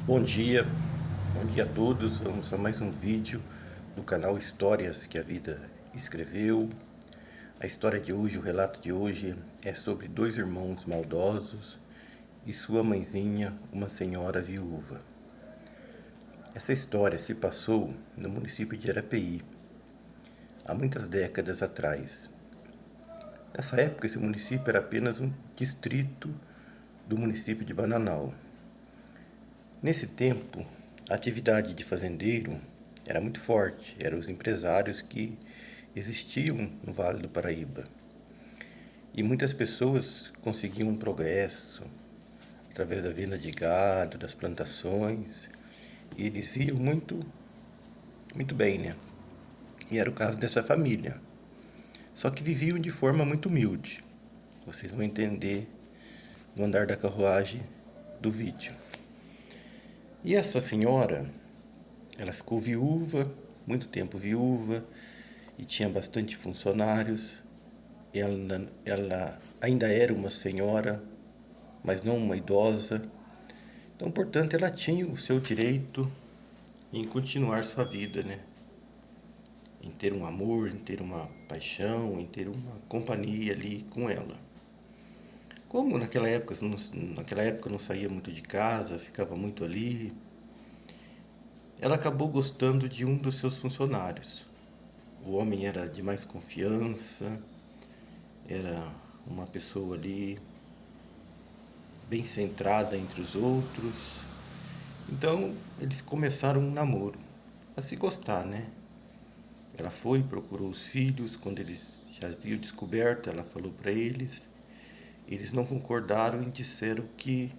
Bom dia a todos. Vamos a mais um vídeo do canal Histórias que a Vida Escreveu. A história de hoje, o relato de hoje é sobre dois irmãos maldosos e sua mãezinha, uma senhora viúva. Essa história se passou no município de Arapeí, há muitas décadas atrás. Nessa época, esse município era apenas um distrito do município de Bananal. Nesse tempo, a atividade de fazendeiro era muito forte, eram os empresários que existiam no Vale do Paraíba. E muitas pessoas conseguiam um progresso através da venda de gado, das plantações, e eles iam muito bem, né? E era o caso dessa família. Só que viviam de forma muito humilde. Vocês vão entender no andar da carruagem do vídeo. E essa senhora, ela ficou viúva, muito tempo viúva, e tinha bastante funcionários. Ela ainda era uma senhora, mas não uma idosa. Então, portanto, ela tinha o seu direito em continuar sua vida, né? Em ter um amor, em ter uma paixão, em ter uma companhia ali com ela. Como naquela época não saía muito de casa, ficava muito ali, ela acabou gostando de um dos seus funcionários. O homem era de mais confiança, era uma pessoa ali bem centrada entre os outros. Então eles começaram um namoro, a se gostar, né? Ela foi, procurou os filhos, quando eles já haviam descoberto, ela falou para eles. Eles não concordaram e disseram que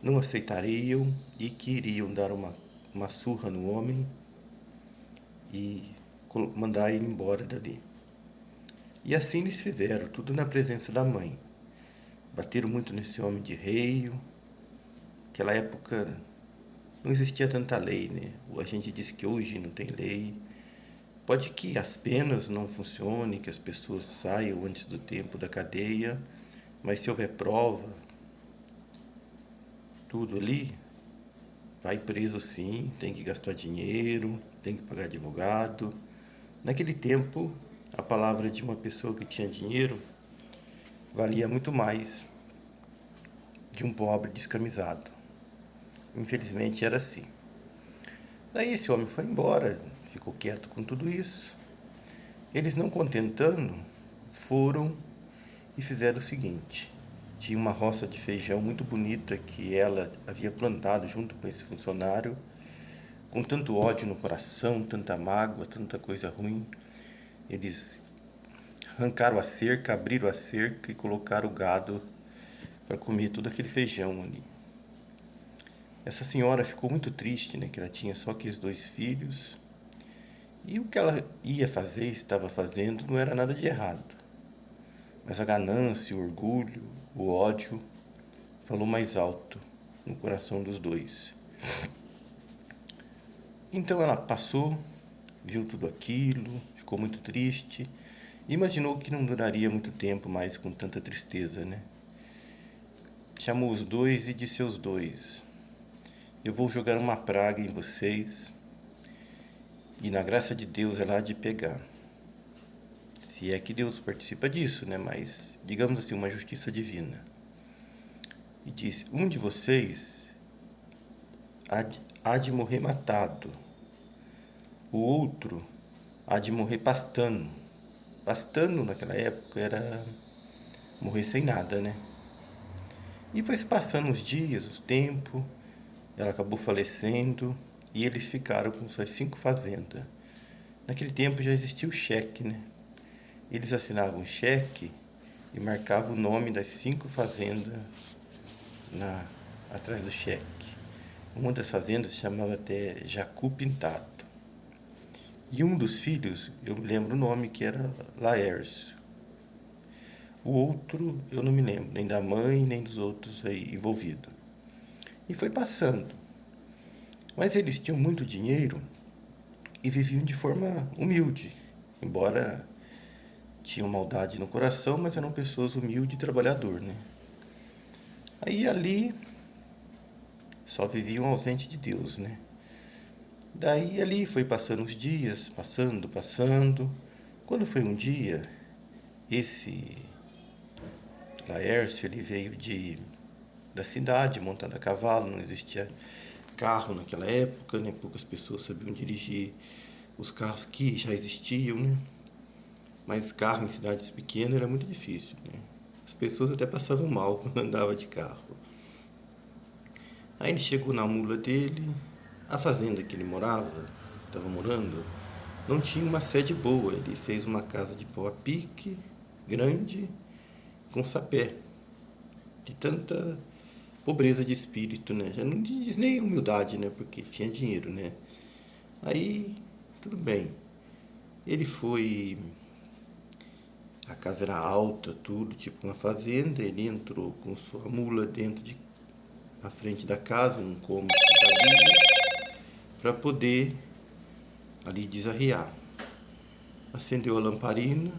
não aceitariam e que iriam dar uma surra no homem e mandar ele embora dali. E assim eles fizeram, tudo na presença da mãe. Bateram muito nesse homem de reio. Naquela época não existia tanta lei, né? A gente diz que hoje não tem lei. Pode que as penas não funcionem, que as pessoas saiam antes do tempo da cadeia, mas se houver prova, tudo ali, vai preso sim, tem que gastar dinheiro, tem que pagar advogado. Naquele tempo, a palavra de uma pessoa que tinha dinheiro valia muito mais de um pobre descamisado. Infelizmente era assim. Daí esse homem foi embora, ficou quieto com tudo isso. Eles não contentando, foram e fizeram o seguinte. Tinha uma roça de feijão muito bonita que ela havia plantado junto com esse funcionário, com tanto ódio no coração, tanta mágoa, tanta coisa ruim. Eles arrancaram a cerca, abriram a cerca e colocaram o gado para comer todo aquele feijão ali. Essa senhora ficou muito triste, né? Que ela tinha só aqueles dois filhos. E o que ela ia fazer, estava fazendo, não era nada de errado. Mas a ganância, o orgulho, o ódio falou mais alto no coração dos dois. Então ela passou, viu tudo aquilo, ficou muito triste, e imaginou que não duraria muito tempo mais com tanta tristeza, né? Chamou os dois e disse aos dois: eu vou jogar uma praga em vocês, e na graça de Deus ela há de pegar. Se é que Deus participa disso, né? Mas, digamos assim, uma justiça divina. E disse: um de vocês há de morrer matado, o outro há de morrer pastando. Pastando naquela época era morrer sem nada, né? E foi se passando os dias, o tempo, ela acabou falecendo e eles ficaram com suas 5 fazendas. Naquele tempo já existia o cheque, né? Eles assinavam um cheque e marcavam o nome das 5 fazendas atrás do cheque. Uma das fazendas se chamava até Jacu Pintado. E um dos filhos, eu me lembro o nome, que era Laércio. O outro, eu não me lembro, nem da mãe, nem dos outros aí envolvidos. E foi passando. Mas eles tinham muito dinheiro e viviam de forma humilde. Embora tinham maldade no coração, mas eram pessoas humildes e trabalhador, né? Aí ali só viviam ausente de Deus, né? Daí ali foi passando os dias, passando. Quando foi um dia, esse Laércio, ele veio da cidade, montado a cavalo, não existia carro naquela época, né? Poucas pessoas sabiam dirigir os carros que já existiam, né? Mas carro em cidades pequenas era muito difícil, né? As pessoas até passavam mal quando andava de carro. Aí ele chegou na mula dele, a fazenda que ele estava morando, não tinha uma sede boa. Ele fez uma casa de pau a pique, grande, com sapé, de tanta pobreza de espírito, né? Já não diz nem humildade, né? Porque tinha dinheiro, né? Aí, tudo bem. Ele foi. A casa era alta, tudo, tipo uma fazenda. Ele entrou com sua mula na frente da casa, num cômodo que cabia, para poder ali desarrear. Acendeu a lamparina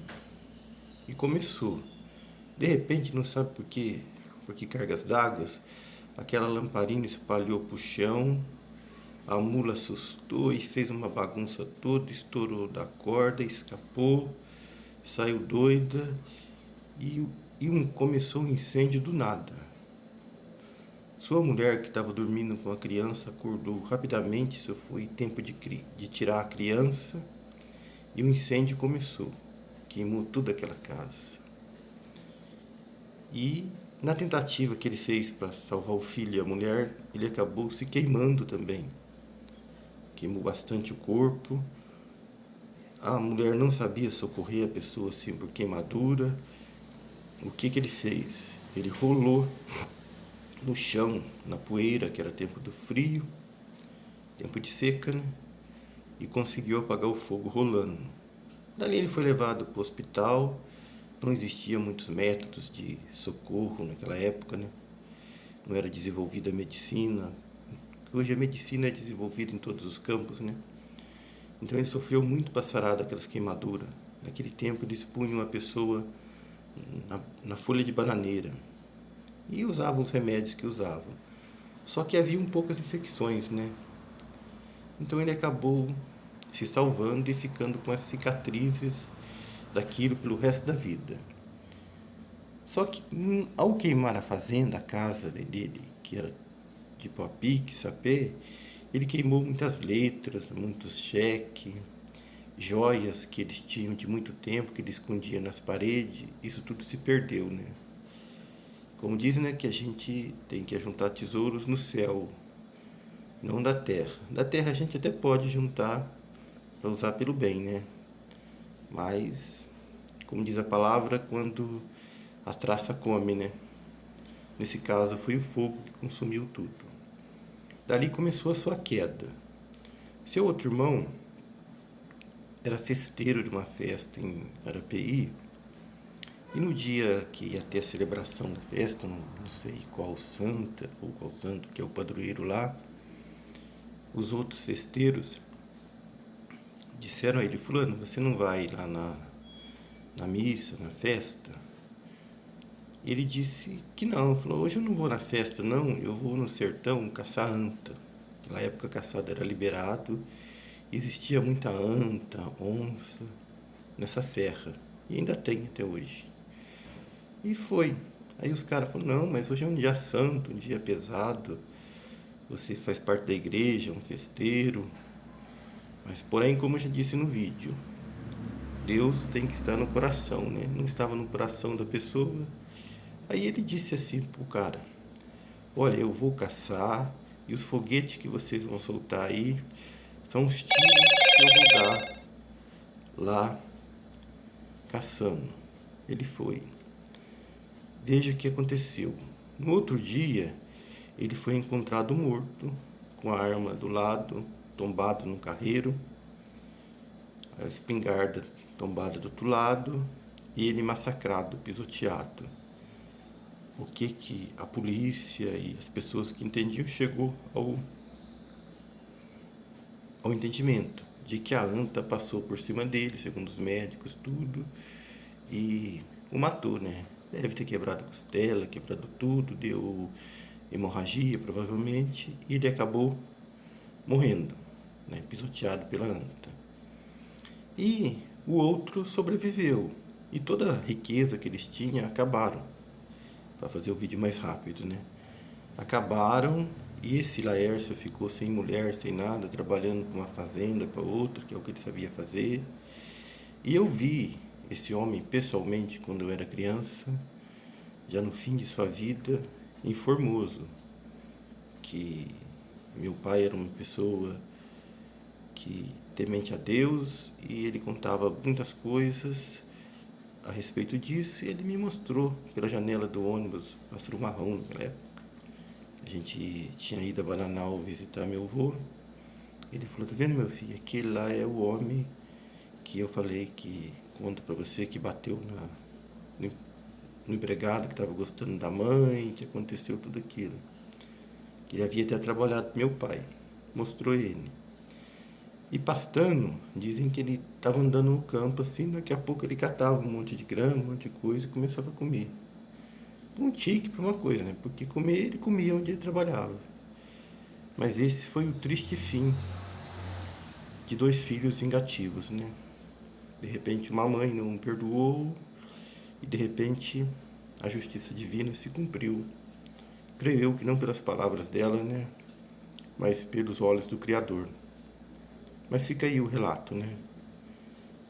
e começou. De repente, não sabe por que cargas d'água, aquela lamparina espalhou para o chão, a mula assustou e fez uma bagunça toda, estourou da corda, escapou, saiu doida começou um incêndio do nada. Sua mulher, que estava dormindo com a criança, acordou rapidamente, isso foi tempo de tirar a criança, e o incêndio começou. Queimou toda aquela casa. E na tentativa que ele fez para salvar o filho e a mulher, ele acabou se queimando também. Queimou bastante o corpo. A mulher não sabia socorrer a pessoa assim por queimadura. O que ele fez? Ele rolou no chão, na poeira, que era tempo do frio, tempo de seca, né? E conseguiu apagar o fogo rolando. Dali ele foi levado para o hospital. Não existiam muitos métodos de socorro naquela época, né? Não era desenvolvida a medicina. Hoje a medicina é desenvolvida em todos os campos, né? Então ele sofreu muito para sarar daquelas queimaduras. Naquele tempo eles punham a pessoa na folha de bananeira e usavam os remédios que usavam. Só que haviam poucas infecções, né? Então ele acabou se salvando e ficando com as cicatrizes daquilo pelo resto da vida. Só que ao queimar a fazenda, a casa dele, que era de pau a pique, sapê, ele queimou muitas letras, muitos cheques, joias que eles tinham de muito tempo, que ele escondia nas paredes. Isso tudo se perdeu, né? Como dizem, né, que a gente tem que juntar tesouros no céu, não da terra. Da terra a gente até pode juntar para usar pelo bem, né? Mas, como diz a palavra, quando a traça come, né? Nesse caso foi o fogo que consumiu tudo. Dali começou a sua queda. Seu outro irmão era festeiro de uma festa em Arapeí, e no dia que ia ter a celebração da festa, não sei qual santa ou qual santo, que é o padroeiro lá, os outros festeiros disseram a ele: fulano, você não vai lá na missa, na festa? Ele disse que não, falou: hoje eu não vou na festa não, eu vou no sertão caçar anta. Naquela época a caçada era liberado, existia muita anta, onça nessa serra, e ainda tem até hoje. E foi. Aí os caras falaram: não, mas hoje é um dia santo, um dia pesado, você faz parte da igreja, um festeiro. Mas porém, como eu já disse no vídeo, Deus tem que estar no coração, né? Não estava no coração da pessoa. Aí ele disse assim pro cara: olha, eu vou caçar, e os foguetes que vocês vão soltar aí são os tiros que eu vou dar lá caçando. Ele foi. Veja o que aconteceu. No outro dia, ele foi encontrado morto, com a arma do lado, tombado no carreiro, a espingarda tombada do outro lado, e ele massacrado, pisoteado. O que a polícia e as pessoas que entendiam chegou ao entendimento de que a anta passou por cima dele, segundo os médicos, tudo, e o matou, né? Deve ter quebrado a costela, quebrado tudo, deu hemorragia, provavelmente, e ele acabou morrendo, né, pisoteado pela anta. E o outro sobreviveu, e toda a riqueza que eles tinham acabaram, para fazer o vídeo mais rápido, né? Acabaram, e esse Laércio ficou sem mulher, sem nada, trabalhando para uma fazenda, para outra, que é o que ele sabia fazer. E eu vi esse homem pessoalmente quando eu era criança, já no fim de sua vida, em Formoso, que meu pai era uma pessoa que temente a Deus, e ele contava muitas coisas a respeito disso, e ele me mostrou pela janela do ônibus, Pássaro Marrom naquela época. A gente tinha ido a Bananal visitar meu avô. Ele falou: tá vendo, meu filho, aquele lá é o homem que eu falei, que conto pra você, que bateu no empregado, que estava gostando da mãe, que aconteceu tudo aquilo. Que ele havia até trabalhado com meu pai. Mostrou ele. E pastando, dizem que ele estava andando no campo assim, daqui a pouco ele catava um monte de grama, um monte de coisa e começava a comer. Um tique para uma coisa, né? Porque comer, ele comia onde ele trabalhava. Mas esse foi o triste fim de dois filhos vingativos, né? De repente uma mãe não perdoou e de repente a justiça divina se cumpriu. Creio eu que não pelas palavras dela, né? Mas pelos olhos do Criador. Mas fica aí o relato, né?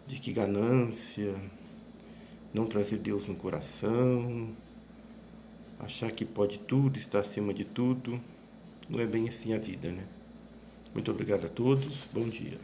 De que ganância, não trazer Deus no coração, achar que pode tudo, estar acima de tudo, não é bem assim a vida, né? Muito obrigado a todos, bom dia.